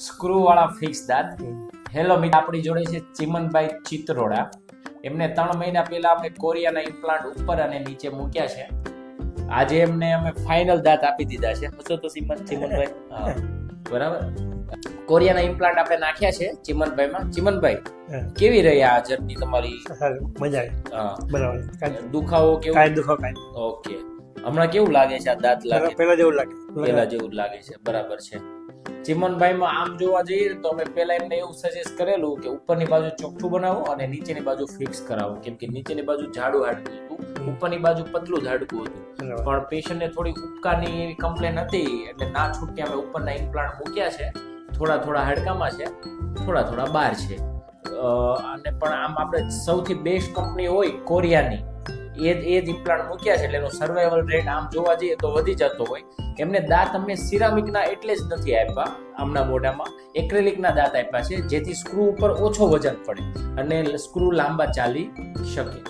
Screw વાળા fix દાંત. Hello મિત્રો, આપણી જોડે છે ચિમનભાઈ ચિત્રોડા. એમને 3 મહિના પહેલા આપણે કોરિયાના ઇમ્પ્લાન્ટ ઉપર અને નીચે મૂક્યા છે. આજે એમને અમે ફાઇનલ દાંત આપી દીધા છે. હશો તો ચિમનભાઈ? હા, બરાબર. કોરિયાના ઇમ્પ્લાન્ટ આપણે નાખ્યા છે ચિમનભાઈમાં. ચિમનભાઈ, કેવી રહી આ જર્ની તમારી? મજા આવી. હા, બરાબર. દુખાવો કેવો? કાંઈ દુખાવો કાંઈ. ઓકે, હમણાં કેવું લાગે છે આ દાંત? લાગે પહેલા જેવું લાગે. પેલા જેવું જ લાગે છે. બરાબર છે. ચિમનભાઈમાં આમ જોવા જઈએ તો અમે પેલા એમને એવું સજેસ્ટ કરેલું કે ઉપરની બાજુ ચોખ્ઠું બનાવો અને નીચેની બાજુ ફિક્સ કરાવો, કેમ કે નીચેની બાજુ જાડું હાડકું હતું, ઉપરની બાજુ પતલું હાડકું હતું. પણ પેશન્ટને થોડી ઉપકારની એવી કમ્પ્લેન હતી એટલે ના છૂટકે અમે ઉપરના ઇમ્પ્લાન્ટ મૂક્યા છે. થોડા હાડકામાં છે, થોડા બહાર છે. અને પણ આમ આપણે સૌથી બેસ્ટ કંપની હોય કોરિયાની એ જ ઇમ્પ્લાન્ટ મૂક્યા છે એટલે એનો સર્વાઈવલ રેટ આમ જોવા જઈએ તો વધી જતો હોય. એમને દાંત અમને સિરામિકના એટલે જ નથી આપ્યા, આમના મોઢામાં એક્રેલિકના દાંત આપ્યા છે જેથી સ્ક્રૂ ઉપર ઓછો વજન પડે અને સ્ક્રૂ લાંબા ચાલી શકે.